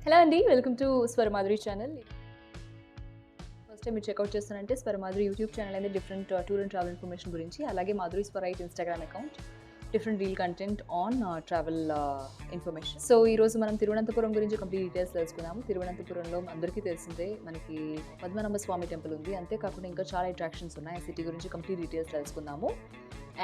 Hello అండి, welcome to Swaramadhuri channel. First time మీరు checkout చేస్తానంటే స్వరమాధురి యూట్యూబ్ ఛానల్ అనేది different tour and travel information గురించి, అలాగే మాధురి స్వరైట్ Instagram account different reel content on travel information. So ఈరోజు మనం తిరువనంతపురం గురించి కంప్లీట్ డీటెయిల్స్ తెలుసుకున్నాము. తిరువనంతపురంలో అందరికీ తెలిసిందే మనకి పద్మనాభ స్వామి టెంపుల్ ఉంది. అంతేకాకుండా ఇంకా చాలా అట్రాక్షన్స్ ఉన్నాయి. ఆ సిటీ గురించి కంప్లీట్ డీటెయిల్స్ తెలుసుకుందాము.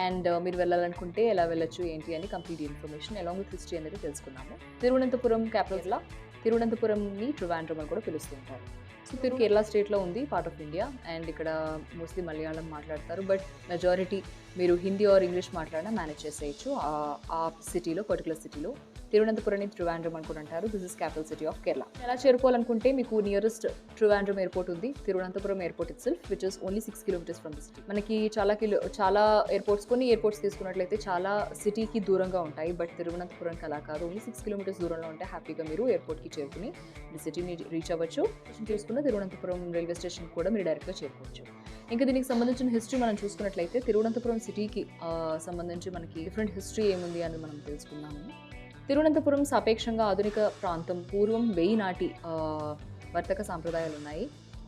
అండ్ మీరు వెళ్ళాలనుకుంటే ఎలా వెళ్ళొచ్చు ఏంటి అని complete information along with history అనేది తెలుసుకున్నాము. తిరువనంతపురం క్యాపిటల్ తిరువనంతపురంని ట్రివాండ్రం అని కూడా పిలుస్తుంటారు. సో కేరళ స్టేట్లో ఉంది, పార్ట్ ఆఫ్ ఇండియా. అండ్ ఇక్కడ మోస్ట్లీ మలయాళం మాట్లాడతారు, బట్ మెజారిటీ మీరు హిందీ ఆర్ ఇంగ్లీష్ మాట్లాడినా మేనేజ్ చేసేయచ్చు ఆ సిటీలో, పర్టికులర్ సిటీలో. తిరువనంతపురం ట్రివాండ్రం అని కూడా అంటారు. This is capital city of Kerala. ఎలా చేరుకోవాలనుకుంటే మీకు నియరెస్ట్ ట్రివాండ్రం ఎయిర్పోర్ట్ ఉంది, Thiruvananthapuram airport it self, which is only 6 kilometers from the city. మనకి చాలా ఎయిర్పోర్ట్స్, కొన్ని ఎయిర్పోర్ట్స్ తీసుకున్నట్లయితే చాలా సిటీకి దూరంగా ఉంటాయి, బట్ తిరువనంతపురంకి అలా కాదు. ఓన్లీ 6 kilometers దూరంలో ఉంటే హ్యాపీగా మీరు ఎయిర్పోర్ట్కి చేరుకుని మీ సిటీని రీచ్ అవ్వచ్చు. చూసుకున్న తిరువనంతపురం రైల్వే స్టేషన్ కూడా మీరు డైరెక్ట్గా చేరుకోవచ్చు. ఇంకా దీనికి సంబంధించిన హిస్టరీ మనం చూసుకున్నట్లయితే తిరువనంతపురం సిటీకి సంబంధించి మనకి డిఫరెంట్ హిస్టరీ ఏముంది అని మనం తెలుసుకున్నాము. తిరువనంతపురం సాపేక్షంగా ఆధునిక ప్రాంతం. పూర్వం 1000 నాటి వర్తక సాంప్రదాయాలు ఉన్నాయి.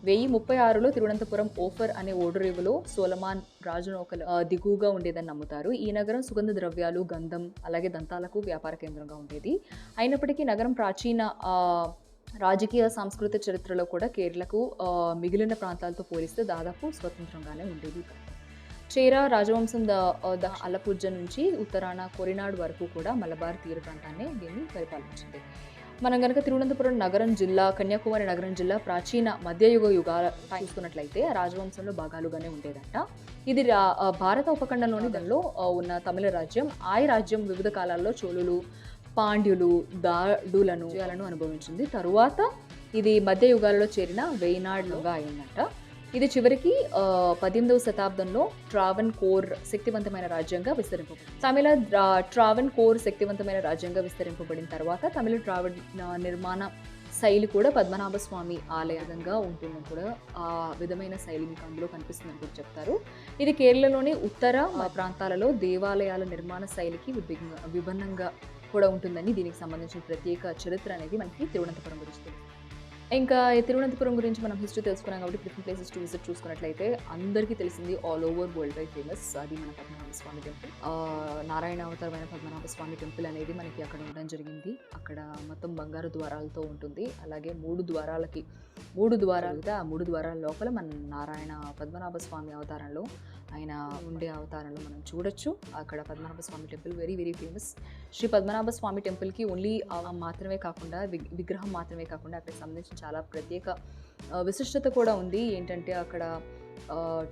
1036లో తిరువనంతపురం ఓఫర్ అనే ఓడరేవులో సోలమాన్ రాజనౌకల దిగువగా ఉండేదని నమ్ముతారు. ఈ నగరం సుగంధ ద్రవ్యాలు, గంధం, అలాగే దంతాలకు వ్యాపార కేంద్రంగా ఉండేది. అయినప్పటికీ నగరం ప్రాచీన రాజకీయ సాంస్కృతిక చరిత్రలో కూడా కేరళకు మిగిలిన ప్రాంతాలతో పోలిస్తే దాదాపు స్వతంత్రంగానే ఉండేది. చేరా రాజవంశం అలపుజ్జ నుంచి ఉత్తరాన కొరినాడు వరకు కూడా మలబార్ తీర ప్రాంతాన్ని దీన్ని పరిపాలించింది. మనం కనుక తిరువనంతపురం నగరం జిల్లా, కన్యాకుమారి నగరం జిల్లా ప్రాచీన మధ్యయుగాల చూసుకున్నట్లయితే రాజవంశంలో భాగాలుగానే ఉండేదంట. ఇది భారత ఉపఖండంలోని దానిలో ఉన్న తమిళ రాజ్యం. ఆ రాజ్యం వివిధ కాలాల్లో చోళులు, పాండ్యులు, దాడులను అనుభవించింది. తరువాత ఇది మధ్య యుగాలలో చేరిన వేయినాడుగా అయిందంట. ఇది చివరికి 18వ శతాబ్దంలో ట్రావెన్ కోర్ శక్తివంతమైన రాజ్యంగా విస్తరింపబడింది. తమిళ ట్రావెన్ కోర్ శక్తివంతమైన రాజ్యంగా విస్తరింపబడిన తర్వాత తమిళ ట్రావెన్ నిర్మాణ శైలి కూడా పద్మనాభ స్వామి ఆలయంగా ఉంటుందని కూడా ఆ విధమైన శైలి మీకు అందులో కనిపిస్తుందని కూడా చెప్తారు. ఇది కేరళలోని ఉత్తర ప్రాంతాలలో దేవాలయాల నిర్మాణ శైలికి విభిన్నంగా కూడా ఉంటుందని, దీనికి సంబంధించిన ప్రత్యేక చరిత్ర అనేది మనకి తిరువనంతపురం గురించి తెలుస్తుంది. ఇంకా తిరువనంతపురం గురించి మనం హిస్టరీ తెలుసుకున్నాం కాబట్టి డిఫరెంట్ ప్లేసెస్ టు విజిట్ చూసుకున్నట్లయితే అందరికీ తెలిసింది, all over world wide famous, అది మన పద్మనాభ స్వామి టెంపుల్. నారాయణ అవతారమైన పద్మనాభ స్వామి టెంపుల్ అనేది మనకి అక్కడ ఉండడం జరిగింది. అక్కడ మొత్తం బంగారు ద్వారాలతో ఉంటుంది. అలాగే 3 ద్వారాలు, ఆ 3 ద్వారాల లోపల మన నారాయణ పద్మనాభ స్వామి అవతారంలో ఆయన ఉండే అవతారంలో మనం చూడొచ్చు. అక్కడ Padmanabha Swamy temple very very famous. Shri Padmanabha Swamy టెంపుల్కి ఓన్లీ మాత్రమే కాకుండా, విగ్రహం మాత్రమే కాకుండా అక్కడికి సంబంధించిన చాలా ప్రత్యేక విశిష్టత కూడా ఉంది. ఏంటంటే అక్కడ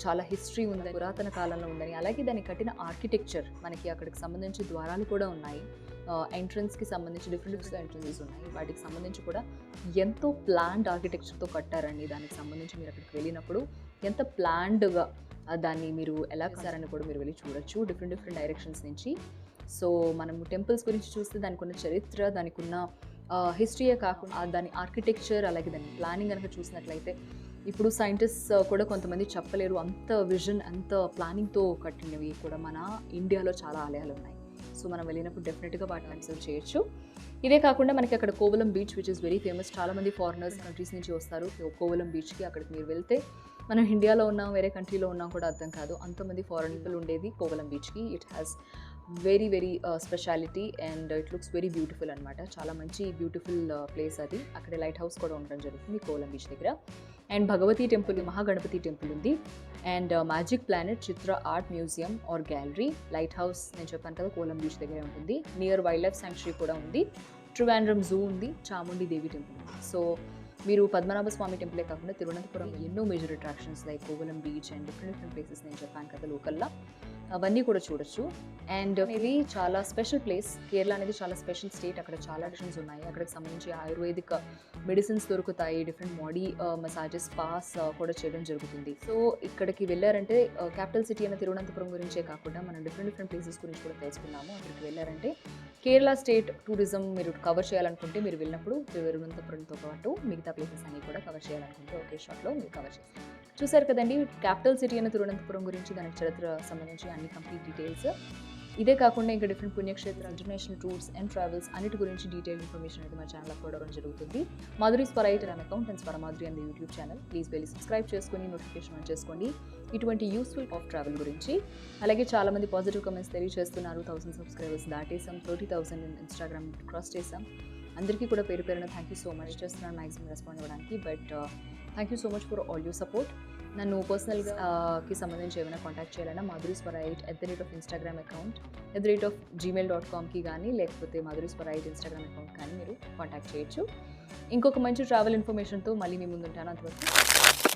చాలా హిస్టరీ ఉందని, పురాతన కాలంలో ఉందని, అలాగే దాన్ని కట్టిన ఆర్కిటెక్చర్, మనకి అక్కడికి సంబంధించి ద్వారాలు కూడా ఉన్నాయి. ఎంట్రన్స్కి సంబంధించి డిఫరెంట్ ఎంట్రన్సెస్ ఉన్నాయి. వాటికి సంబంధించి కూడా ఎంతో ప్లాన్డ్ ఆర్కిటెక్చర్తో కట్టారండి. దానికి సంబంధించి మీరు అక్కడికి వెళ్ళినప్పుడు ఎంత ప్లాన్డ్గా దాన్ని మీరు ఎలా కట్టారని కూడా మీరు వెళ్ళి చూడొచ్చు, డిఫరెంట్ డైరెక్షన్స్ నుంచి. సో మనము టెంపుల్స్ గురించి చూస్తే దానికి ఉన్న చరిత్ర, దానికి ఉన్న హిస్టరీయే కాకుండా దాని ఆర్కిటెక్చర్, అలాగే దాని ప్లానింగ్ కనుక చూసినట్లయితే ఇప్పుడు సైంటిస్ట్ కూడా కొంతమంది చెప్పలేరు, అంత విజన్, అంత ప్లానింగ్తో కట్టినవి కూడా మన ఇండియాలో చాలా ఆలయాలు ఉన్నాయి. సో మనం వెళ్ళినప్పుడు డెఫినెట్గా వాటిని అబ్జర్వ్ చేయొచ్చు. ఇదే కాకుండా మనకి అక్కడ Kovalam beach, which is very famous. చాలామంది ఫారినర్స్ కంట్రీస్ నుంచి వస్తారు కోవలం బీచ్కి. అక్కడికి మీరు వెళ్తే మనం ఇండియాలో ఉన్నాం, వేరే కంట్రీలో ఉన్నాం కూడా అర్థం కాదు, అంతమంది ఫారెన్ పీపుల్ ఉండేది కోవలం బీచ్కి. It has very very speciality and it looks very beautiful అనమాట. చాలా మంచి బ్యూటిఫుల్ ప్లేస్ అది. అక్కడ లైట్ హౌస్ కూడా ఉండడం జరుగుతుంది కోవలం బీచ్ దగ్గర. And Bhagavathi temple, Mahaganapathi temple ఉంది. And magic planet, Chitra art museum or gallery, lighthouse నేను చెప్పాను కదా కోవలం బీచ్ దగ్గరే ఉంటుంది. నియర్ వైల్డ్ లైఫ్ శాంక్చురీ కూడా ఉంది. ట్రివాండ్రం జూ ఉంది, చాముండి దేవి టెంపుల్ ఉంది. సో మీరు పద్మనాభ స్వామి టెంపులే కాకుండా తిరువనంతపురం ఎన్నో major attractions like Kovalam beach and different places నేను చెప్పాను కదా లోకల్లా, అవన్నీ కూడా చూడొచ్చు. అండ్ ఇది చాలా స్పెషల్ ప్లేస్. కేరళ అనేది చాలా స్పెషల్ స్టేట్. అక్కడ చాలా అడిషన్స్ ఉన్నాయి. అక్కడికి సంబంధించి ఆయుర్వేదిక్ మెడిసిన్స్ దొరుకుతాయి, డిఫరెంట్ బాడీ మసాజెస్, స్పాస్ కూడా చేయడం జరుగుతుంది. సో ఇక్కడికి వెళ్ళారంటే క్యాపిటల్ సిటీ అయిన తిరువనంతపురం గురించే కాకుండా మనం డిఫరెంట్ ప్లేసెస్ గురించి కూడా తెలుసుకున్నాము. అక్కడికి వెళ్ళారంటే కేరళ స్టేట్ టూరిజం మీరు కవర్ చేయాలనుకుంటే మీరు వెళ్ళినప్పుడు తిరువనంతపురంతో పాటు మిగతా ప్లేసెస్ అన్ని కూడా కవర్ చేయాలనుకుంటే ఒకే షాట్లో మీరు కవర్ చేస్తారు. చూసారు కదండి, క్యాపిటల్ సిటీ అయిన తిరువనంతపురం గురించి, దానికి చరిత్ర సంబంధించి అన్ని కంప్లీట్ డీటెయిల్స్. ఇదే కాకుండా ఇంకా డిఫరెంట్ పుణ్యక్షేత్రాలు, ఇంటర్నేషనల్ టూర్స్ అండ్ ట్రావెల్స్ అన్నిటి గురించి డీటెయిల్ ఇన్ఫర్మేషన్ అయితే మా ఛానల్ అప్లోడ్ అవ్వడం జరుగుతుంది. మాధురి స్వరైట్ అనే అకౌంట్ అండ్ స్వరమాధురి అనే యూట్యూబ్ ఛానల్. ప్లీజ్ వెళ్ళి సబ్స్క్రైబ్ చేసుకొని నోటిఫికేషన్ ఆన్ చేసుకోండి ఇటువంటి యూస్ఫుల్ ఆఫ్ ట్రావెల్ గురించి. అలాగే చాలామంది పాజిటివ్ కమెంట్స్ తెలియజేస్తున్నారు. 1000 సబ్స్క్రైబర్స్ దాటేసాం, 30,000 ఇన్స్టాగ్రామ్ క్రాస్ చేసాం. అందరికీ కూడా పేరు పేరున థ్యాంక్ యూ సో మచ్ చేస్తున్నాను మ్యాక్సిమం రెస్పాండ్ అవ్వడానికి. But thank you so much for all your support. నన్ను పర్సనల్గా సంబంధించి ఏమైనా కాంటాక్ట్ చేయాలన్నా మాధురి స్వరైట్ @Instagram అకౌంట్, @gmail.comకి కానీ లేకపోతే మాధురి స్వరైట్ ఇన్స్టాగ్రామ్ అకౌంట్ కానీ మీరు కాంటాక్ట్ చేయొచ్చు. ఇంకొక మంచి ట్రావెల్ ఇన్ఫర్మేషన్తో మళ్ళీ మీ ముందుంటాను. అంతవరకు